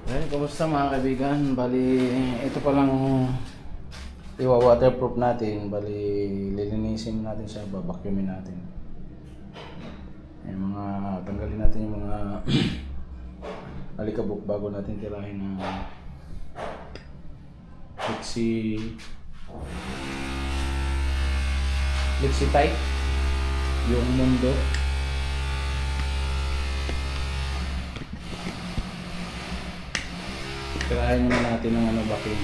Hey, kumusta mga kaibigan? Bali, ito palang iwa-waterproof natin. Bali, lilinisin natin siya, babacuumin natin. Tanggalin natin yung mga alikabok bago natin tirahin ng Lexi tight yung mundo. Tirahin muna natin ng vacuum.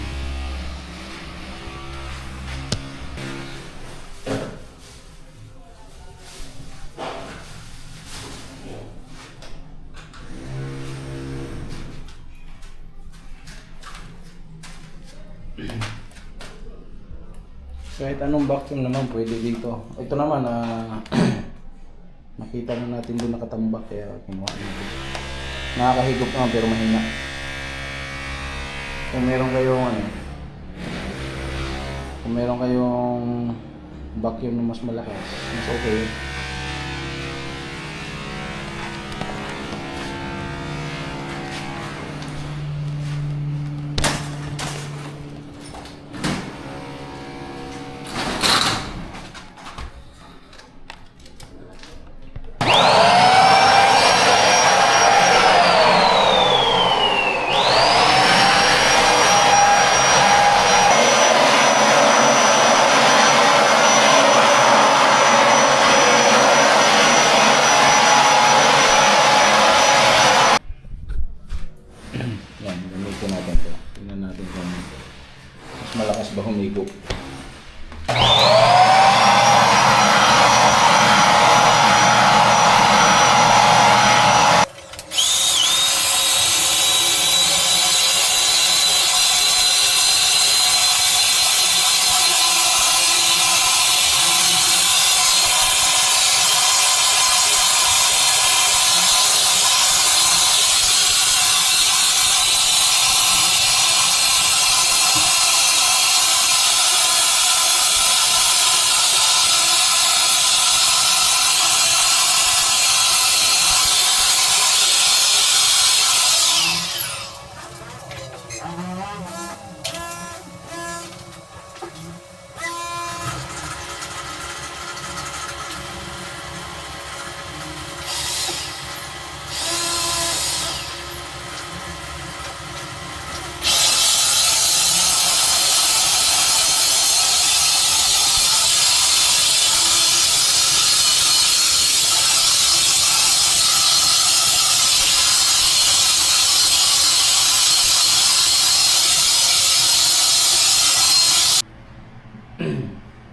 Kahit anong vacuum naman pwede dito. Ito naman nakita na natin doon nakatambak kaya kinuha natin. Nakakahigop naman pero mahina. Kung meron kayong vacuum na mas malakas, mas okay. Yan, gamitin natin ito. Tingnan natin kung mas malakas ba humigop.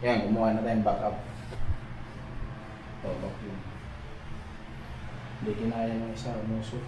Yan, kumuha na tayong backup. Ito, vacuum. Hindi kinaya ng isa, umusok.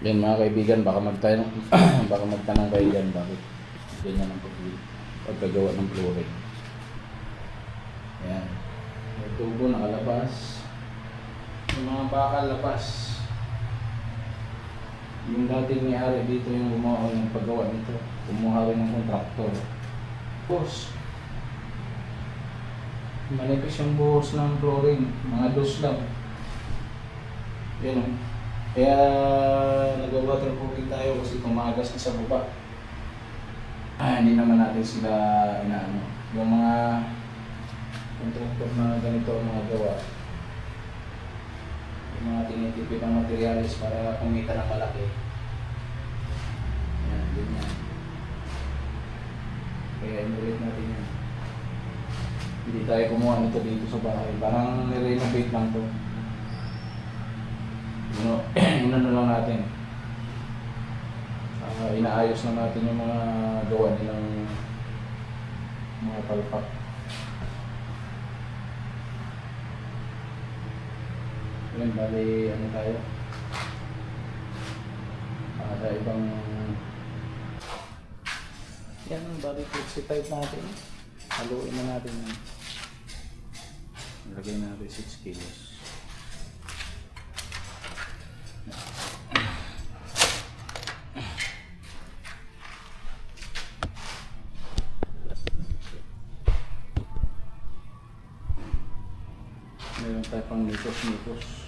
Yan mga kaibigan, baka magtanong, baka magtanong kayo dyan, bakit ganyan ang pagkagawa ng flooring. Ayan. May tubo nakalabas. Yung mga bakal labas. Yung dating may-ari dito yung gumawa ng paggawa nito. Kumuha rin ng kontraktor. Tapos, manipis yung buhos ng flooring. Mga dos lang. Yan o. Kaya nag-waterproofing tayo kasi tumagas na sa baba. Hindi naman natin sila inaano. Yung mga kontraktor na ganito ang mga gawa. Yung mga tinitipid ng materialis para kumita ng malaki. Yan, ganyan. Kaya inulit natin yan. Hindi tayo kumuha nito dito sa bahay. Parang nirenovate lang to. Inano lang natin. Inaayos na natin yung mga gawa nilang mga palpak. Yan, bali ano tayo? Para ibang yan, bali flexi-type natin. Haluin na natin yan. Ilagay natin 6 kilos. Meron tayo pang nikos-nikos.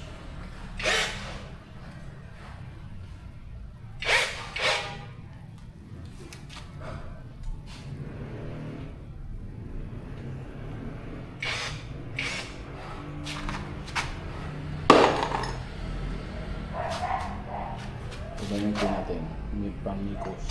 Gamitin natin. May pang nikos.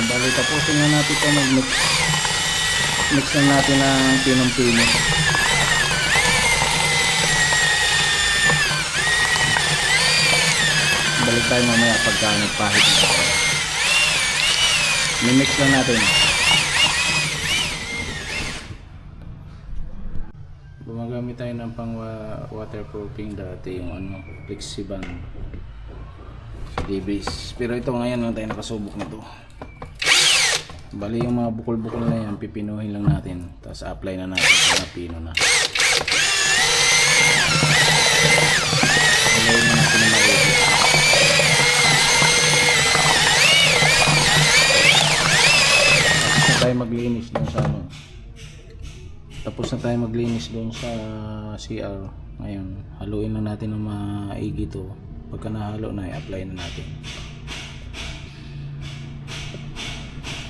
Bali, tapusin na natin ito mag-mix. Mix na natin ng pinong-pino. Balik tayo mamaya pagka nagpahit na. Mimix lang natin. Gumagamit tayo ng pang waterproofing dati, yung ano, Flexiband D-base. Pero ito ngayon lang tayo nakasubok nito. Bali yung mga bukol-bukol na yan, pipinuhin lang natin. Tapos apply na natin sa pino na. Alayin na natin na maigit. Tapos na tayo maglinis doon sa ano. Tapos na tayo maglinis doon sa CR. Ngayon, haluin lang natin ng maigi to. Pagka nahalo na, i-apply na natin.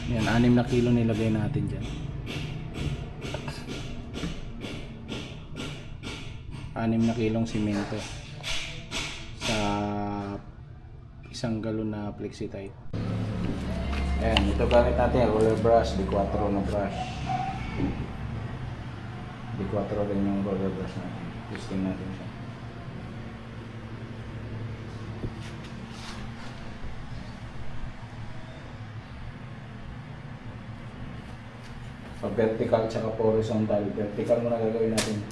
Yan, 6 na kilo nilagay natin dyan. 6 na kilong simento sa 1 galon na Flexi-type. Ayan, ito gamit natin roller brush, D4 na brush. D4 rin yung roller brush natin. Testing natin siya. Vertical tsaka horizontal. Vertical muna gagawin natin.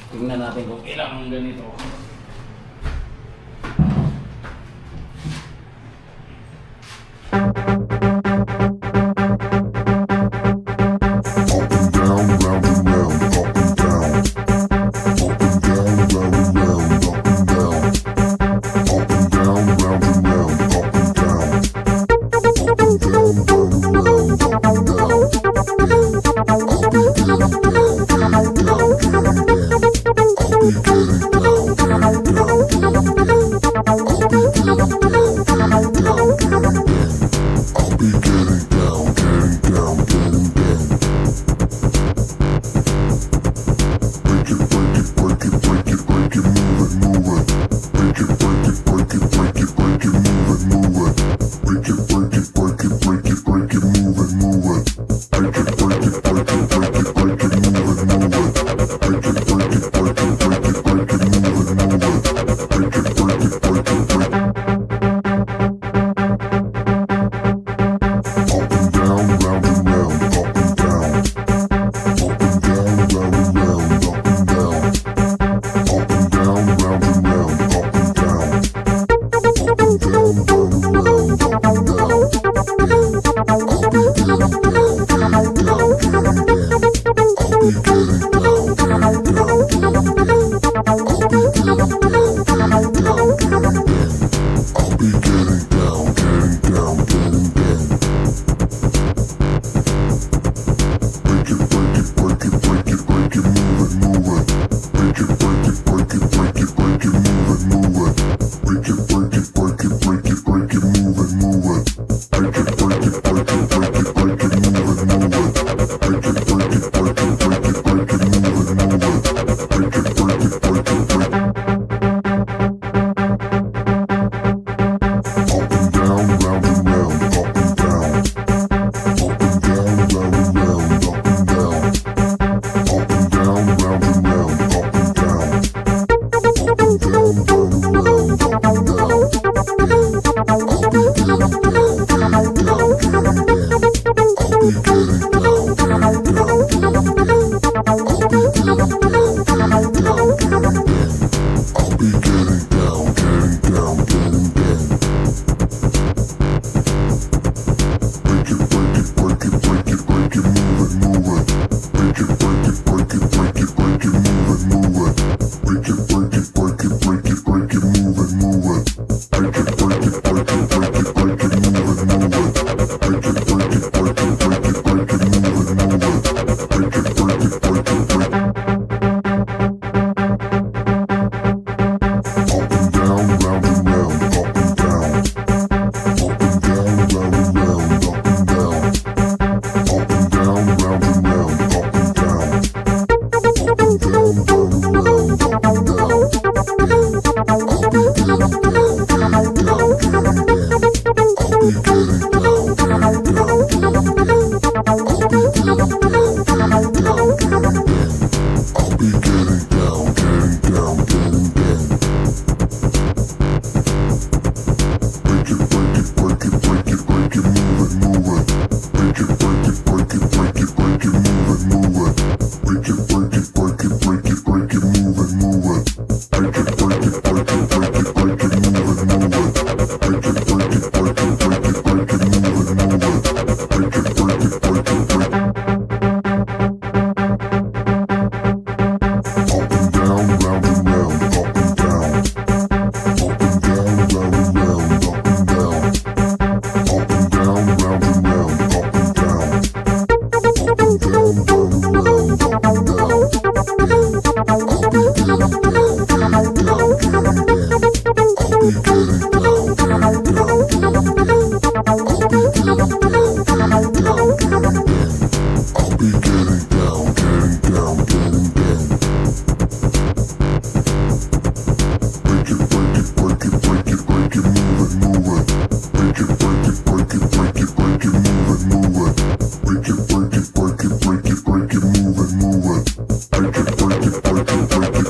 Tingnan natin kung ilang ganito. Up and down, round and round, up and down. Break it, move it,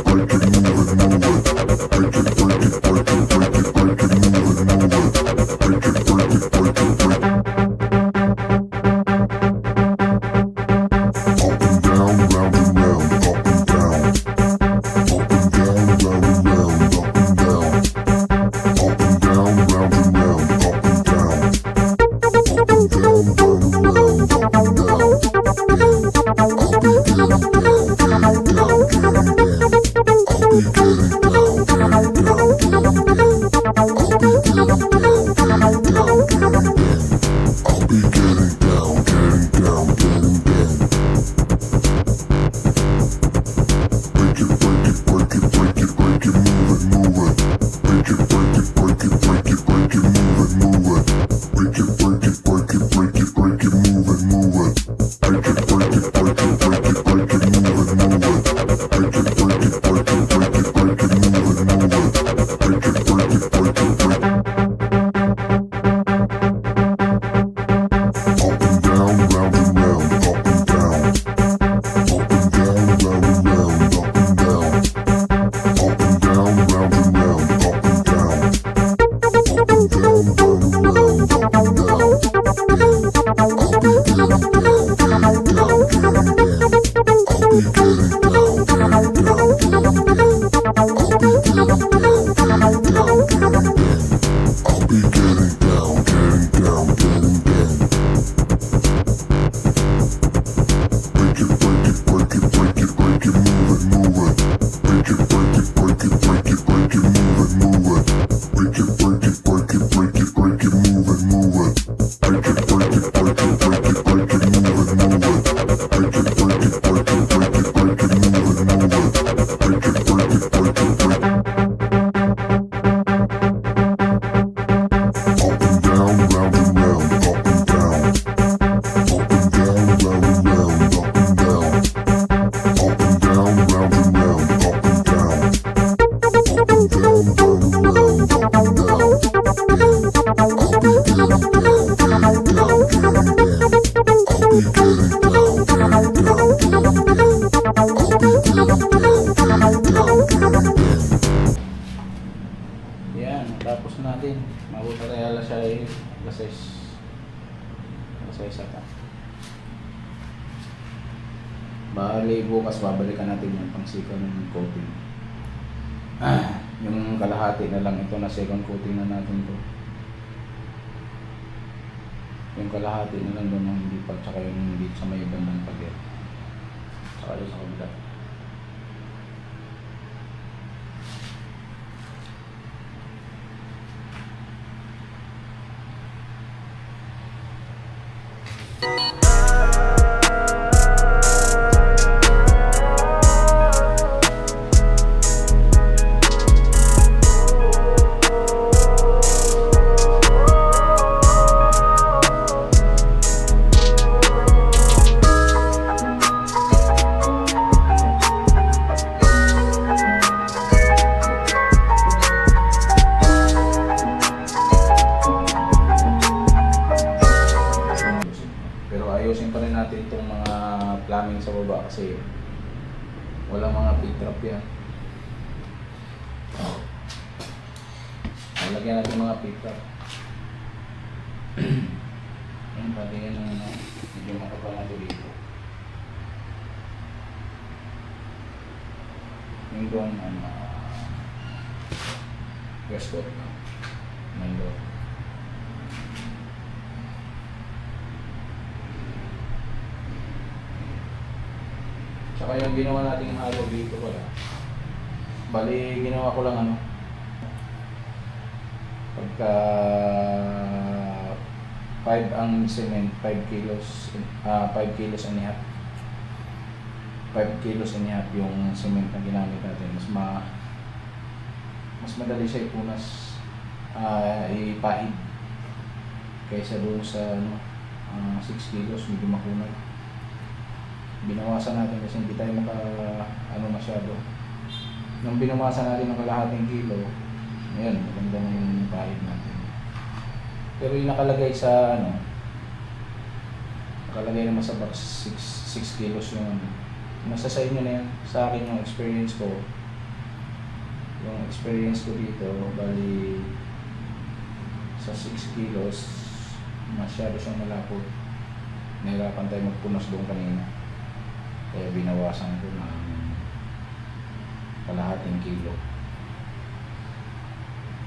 break it, Yan, tapos natin. Mabutarayala siya ay lasay saka. Bali, bukas babalikan natin yung pang second coating. Yung kalahati na lang ito na second coating na natin to. Yung kalahati na lang doon ng hindi pa, tsaka yung dito sa may bandang pader. Tsaka doon sa kabila. Pero ayusin pa rin natin itong mga plumbing sa baba kasi walang mga pit-trap yan. Lalagyan natin mga pit-trap. Yan, pati yan ang medyo makapal natin dito. Yung doon, west coast na. Nandun. Tsaka yung ginawa nating halo dito pala. Bali, ginawa ko lang pagka 5 ang cement, 5 kilos, 5 kilos and a half. 5 kilos and a half yung cement na ginamit natin. Mas madali siya ipunas, ipahid. Kaysa doon sa 6 kilos, medyo makunay. Binawasan natin kasi hindi tayo masyado. Nung binawasan natin ng kalahating kilo, ayan, maganda na yung pahid natin. Pero yung nakalagay sa nakalagay naman sa box 6 kilos yung nasa sa inyo na yan. Sa akin yung experience ko dito, bali sa 6 kilos masyado siyang malapot. Nahirapan tayo magpunas doon kanina. Kaya binawasan ko ng kalahating kilo.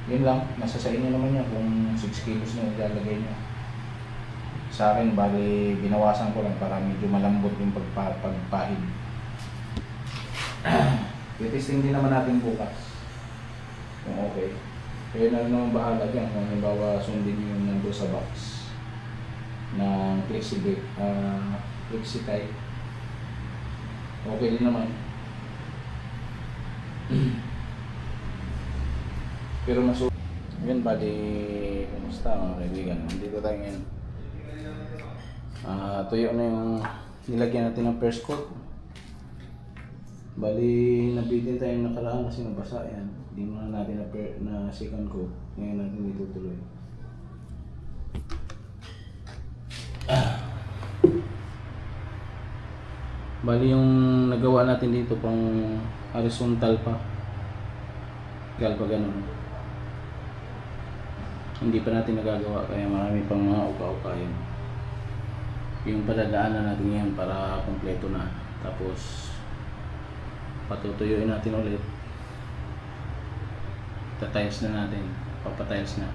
Yun lang, nasa sa inyo naman yan kung 6 kilos na ilalagay nyo. Sa akin, bali binawasan ko lang para medyo malambot yung pagpahid. Testing din naman natin bukas kung okay. Kaya na naman bahala dyan kung halimbawa sundin yung nando sa box ng flexi-type. Okay din naman. Pero yun, bali, kumusta mga kaibigan? Nandito tayo ngayon. Tuyo na yung nilagyan natin ng first coat. Bali, nabitin tayo yung nakaraan kasi nabasa yan. Hindi muna natin na second coat. Ngayon natin itutuloy. Bali yung nagawa natin dito pang horizontal pa. Gal pa ganun. Hindi pa natin nagagawa kaya marami pang mga uka-uka yun. Yung padadaanan natin yan para kompleto na. Tapos patutuyuin natin ulit. Tatiles na natin. Papatiles na.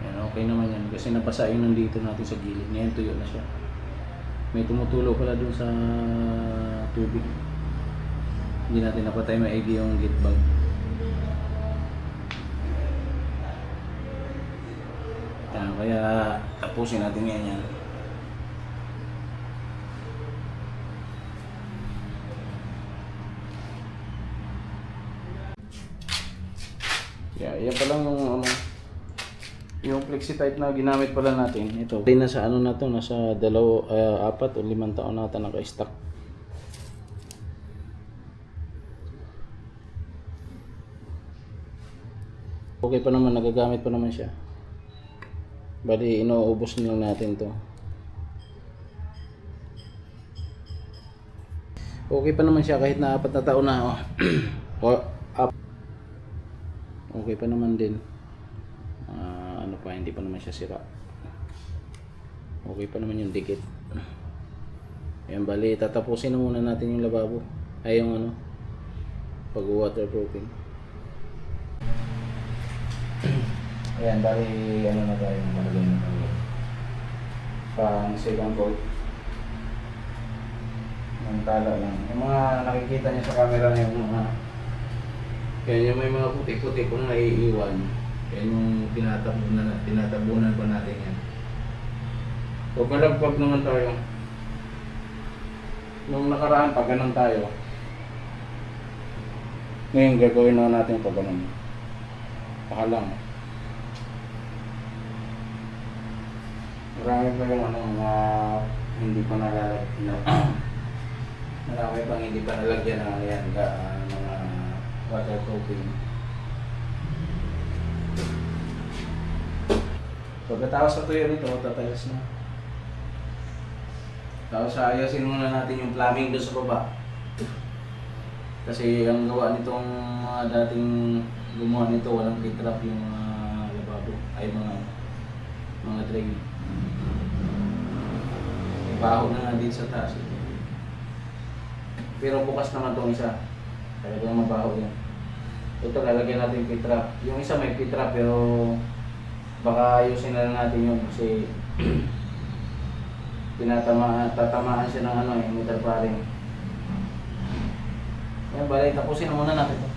Yan, okay naman yan. Kasi nabasa yung nandito natin sa gilid. Ngayon tuyo na siya. May tumutulo pala dun sa tubig. Hindi natin napatay maigi yung gate bag. Kaya tapusin natin ngayon yan. Yan pa lang yung flexi type na ginamit pala natin. Ito. Nasa na to, nasa 4 o 5 taon na ata naka-stock. Okay pa naman, nagagamit pa naman siya. Bali, inuubos na lang natin to. Okay pa naman siya kahit na 4 na taon na. Oh. O, up. Okay pa naman din. Ano pa, hindi pa naman siya sira. Okay pa naman yung dikit. Ayan, bali, tatapusin na muna natin yung lababo. Ay, yung ano, pag-waterproofing. Ayan, bali, ano na tayo, malagay na tayo. Pang second coat. Ang tala lang. Yung mga nakikita niyo sa camera na yung mga, yan yung may mga puti-puti kung naiiwan. Yan yung tinatabunan pa natin yan. So, palagpag naman tayo. Nung nakaraan pa, ganun tayo. Ngayon, gagawin na natin pa ganun. Pakalang. Marami pa yung ano, mga hindi pa nalalagyan. Marami pang hindi pa nalagyan ng yan, mga waterproofing. Pagkatapos sa tuyo nito, tatayos na. Tapos ayusin muna natin yung plumbing doon sa baba. Kasi ang gawa nitong mga dating gumawa nito, walang kitrap yung mga lababo, ay mga drain. Baho na nga din sa taas. Pero bukas naman itong isa. Talagang mabaho yan. Ito lalagyan natin yung kitrap. Yung isa may kitrap pero baka ayusin na lang natin yun kasi tatamaan siya ng ano yung metal paring. Yan, bali, tapusin na muna natin ito.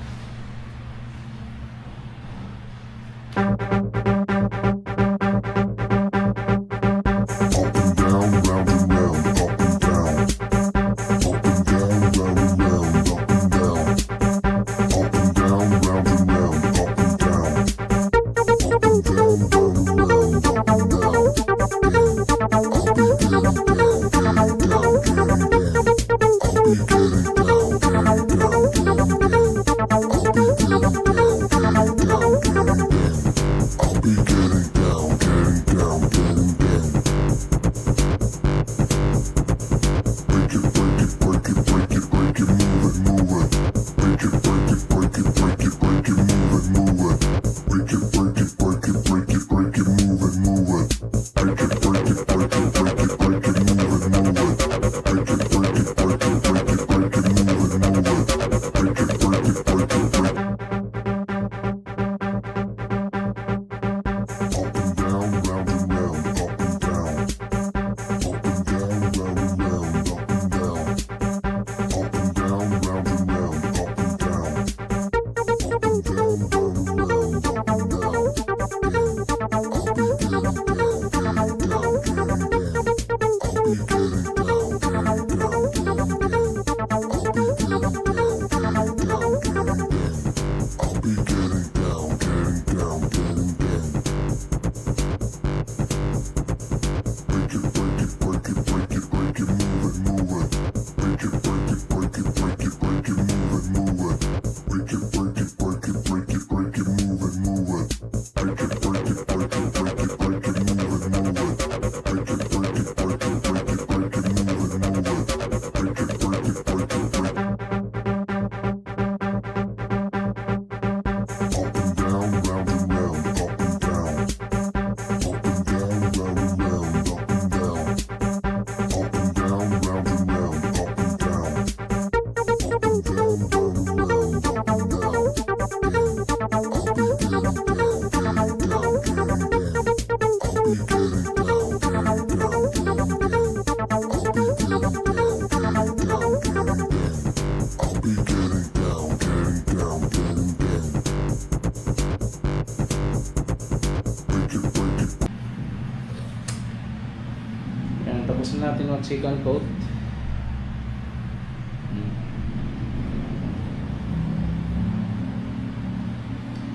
Tapos na natin mag second coat.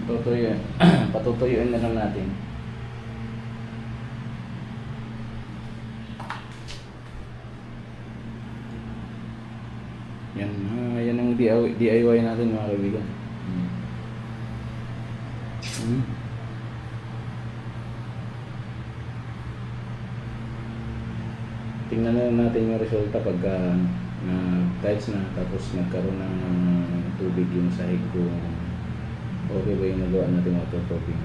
Tutuyuin. Patutuyuin na lang natin. Yan, yan ang DIY natin mga kaibigan. Tingnan na natin yung resulta pagka tiles na, tapos nagkaroon ng tubig yung sahig ko. Okay ba yung nagawa natin waterproofing?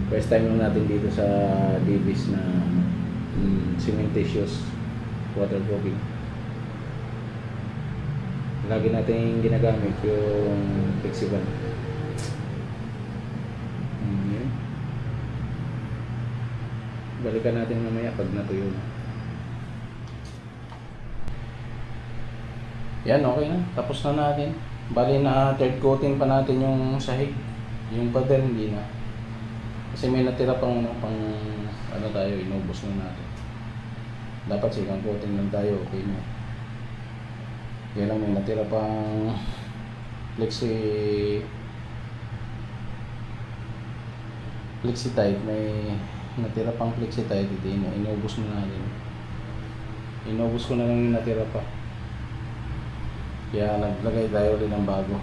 First time lang natin dito sa Divis na cementitious waterproofing. Lagi natin ginagamit yung flexible. Yun. Balikan natin mamaya pag natuyo na. Yan, okay na. Tapos na natin. Bali na third coating pa natin yung sahig. Yung pader hindi na. Kasi may natira pang ano tayo, inubos na natin. Dapat second coating lang tayo, okay na. Yan lang, may natira pang flexi tight, may natira pang flexi tight, inubos na natin. Inubos ko na lang yung natira pa. Kaya naglagay tayo ulit ng bago.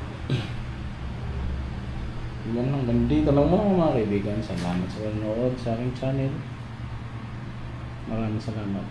Yan lang, ganito lang mga kaibigan. Salamat sa panonood sa aking channel. Maraming salamat.